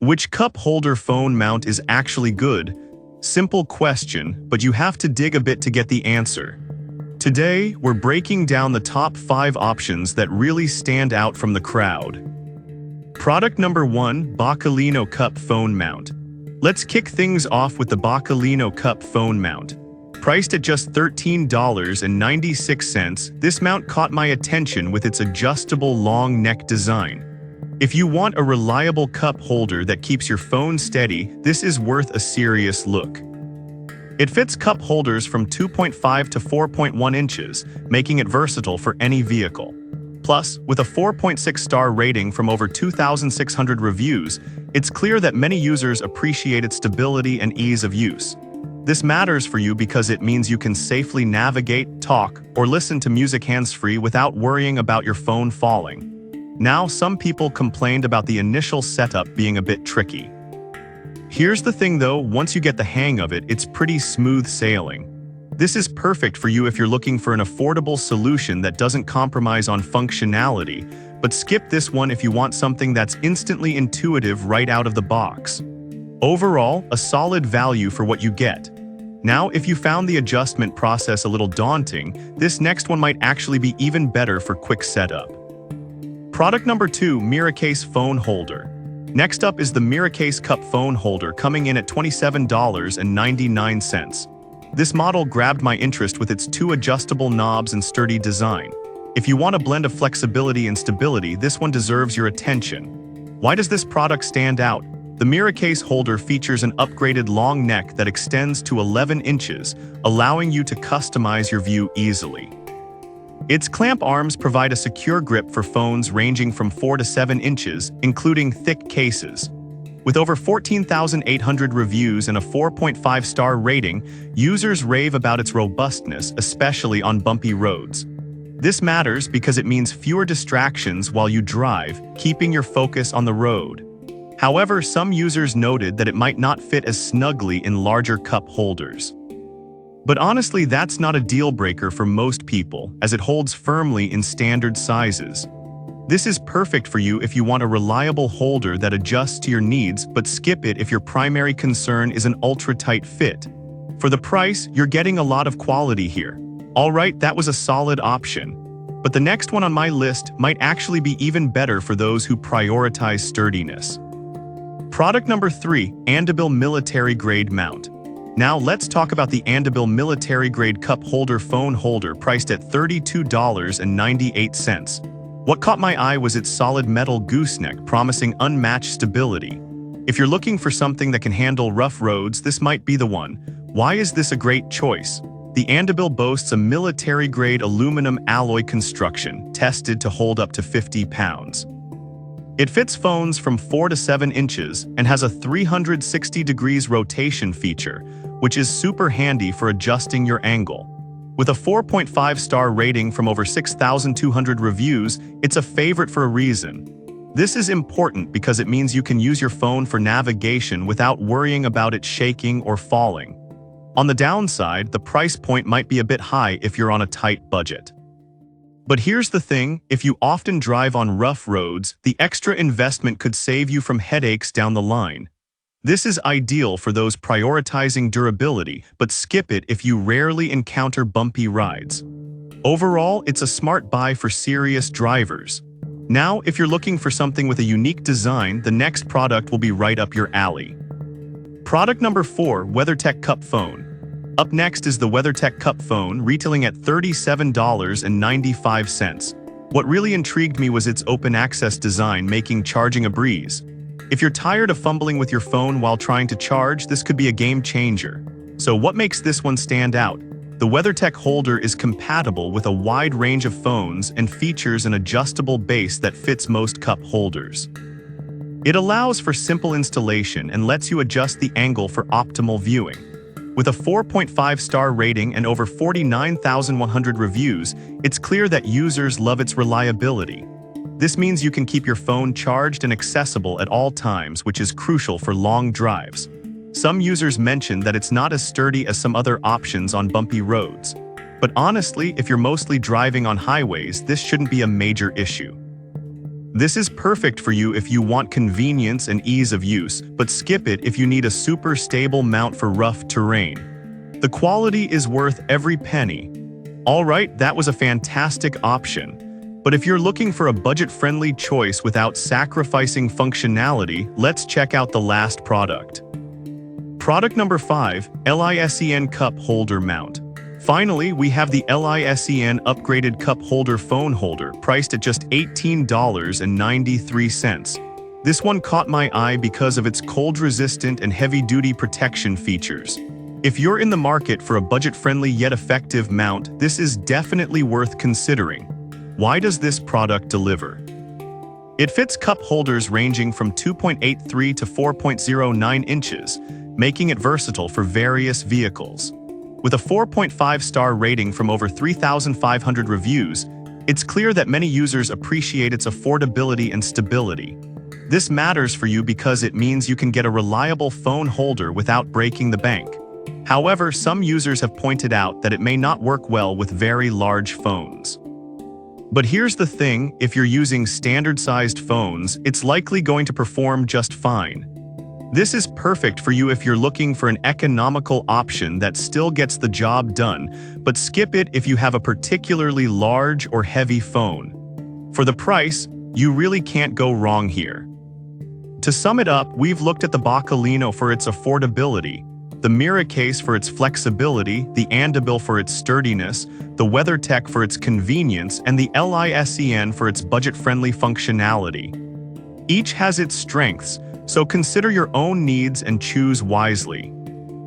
Which cup holder phone mount is actually good? Simple question, but you have to dig a bit to get the answer. Today, we're breaking down the top 5 options that really stand out from the crowd. Product number 1, Boccolino Cup Phone Mount. Let's kick things off with the Boccolino Cup Phone Mount. Priced at just $13.96, this mount caught my attention with its adjustable long neck design. If you want a reliable cup holder that keeps your phone steady, this is worth a serious look. It fits cup holders from 2.5 to 4.1 inches, making it versatile for any vehicle. Plus, with a 4.6-star rating from over 2,600 reviews, it's clear that many users appreciate its stability and ease of use. This matters for you because it means you can safely navigate, talk, or listen to music hands-free without worrying about your phone falling. Now, some people complained about the initial setup being a bit tricky. Here's the thing though, once you get the hang of it, it's pretty smooth sailing. This is perfect for you if you're looking for an affordable solution that doesn't compromise on functionality, but skip this one if you want something that's instantly intuitive right out of the box. Overall, a solid value for what you get. Now, if you found the adjustment process a little daunting, this next one might actually be even better for quick setup. Product number 2, Miracase Phone Holder. Next up is the Miracase Cup Phone Holder, coming in at $27.99. This model grabbed my interest with its 2 adjustable knobs and sturdy design. If you want a blend of flexibility and stability, this one deserves your attention. Why does this product stand out? The Miracase holder features an upgraded long neck that extends to 11 inches, allowing you to customize your view easily. Its clamp arms provide a secure grip for phones ranging from 4 to 7 inches, including thick cases. With over 14,800 reviews and a 4.5-star rating, users rave about its robustness, especially on bumpy roads. This matters because it means fewer distractions while you drive, keeping your focus on the road. However, some users noted that it might not fit as snugly in larger cup holders. But honestly, that's not a deal breaker for most people, as it holds firmly in standard sizes. This is perfect for you if you want a reliable holder that adjusts to your needs, but skip it if your primary concern is an ultra-tight fit. For the price, you're getting a lot of quality here. Alright, that was a solid option. But the next one on my list might actually be even better for those who prioritize sturdiness. Product number 3, Andebel Military Grade Mount. Now let's talk about the Andebel Military Grade Cup Holder Phone Holder, priced at $32.98. What caught my eye was its solid metal gooseneck, promising unmatched stability. If you're looking for something that can handle rough roads, this might be the one. Why is this a great choice? The Andebel boasts a military-grade aluminum alloy construction, tested to hold up to 50 pounds. It fits phones from 4 to 7 inches and has a 360 degrees rotation feature, which is super handy for adjusting your angle. With a 4.5-star rating from over 6,200 reviews, it's a favorite for a reason. This is important because it means you can use your phone for navigation without worrying about it shaking or falling. On the downside, the price point might be a bit high if you're on a tight budget. But here's the thing, if you often drive on rough roads, the extra investment could save you from headaches down the line. This is ideal for those prioritizing durability, but skip it if you rarely encounter bumpy rides. Overall, it's a smart buy for serious drivers. Now, if you're looking for something with a unique design, the next product will be right up your alley. Product number 4, WeatherTech Cup Phone. Up next is the WeatherTech Cup Phone, retailing at $37.95. What really intrigued me was its open access design, making charging a breeze. If you're tired of fumbling with your phone while trying to charge, this could be a game changer. So what makes this one stand out? The WeatherTech holder is compatible with a wide range of phones and features an adjustable base that fits most cup holders. It allows for simple installation and lets you adjust the angle for optimal viewing. With a 4.5-star rating and over 49,100 reviews, it's clear that users love its reliability. This means you can keep your phone charged and accessible at all times, which is crucial for long drives. Some users mentioned that it's not as sturdy as some other options on bumpy roads. But honestly, if you're mostly driving on highways, this shouldn't be a major issue. This is perfect for you if you want convenience and ease of use, but skip it if you need a super stable mount for rough terrain. The quality is worth every penny. Alright, that was a fantastic option. But if you're looking for a budget-friendly choice without sacrificing functionality, let's check out the last product. Product number 5, LISEN Cup Holder Mount. Finally, we have the LISEN upgraded cup holder phone holder, priced at just $18.93. This one caught my eye because of its cold-resistant and heavy-duty protection features. If you're in the market for a budget-friendly yet effective mount, this is definitely worth considering. Why does this product deliver? It fits cup holders ranging from 2.83 to 4.09 inches, making it versatile for various vehicles. With a 4.5-star rating from over 3,500 reviews, it's clear that many users appreciate its affordability and stability. This matters for you because it means you can get a reliable phone holder without breaking the bank. However, some users have pointed out that it may not work well with very large phones. But here's the thing, if you're using standard-sized phones, it's likely going to perform just fine. This is perfect for you if you're looking for an economical option that still gets the job done, but skip it if you have a particularly large or heavy phone. For the price, you really can't go wrong here. To sum it up, we've looked at the Boccolino for its affordability, the Mira case for its flexibility, the Andabil for its sturdiness, the WeatherTech for its convenience, and the LISEN for its budget-friendly functionality. Each has its strengths, so consider your own needs and choose wisely.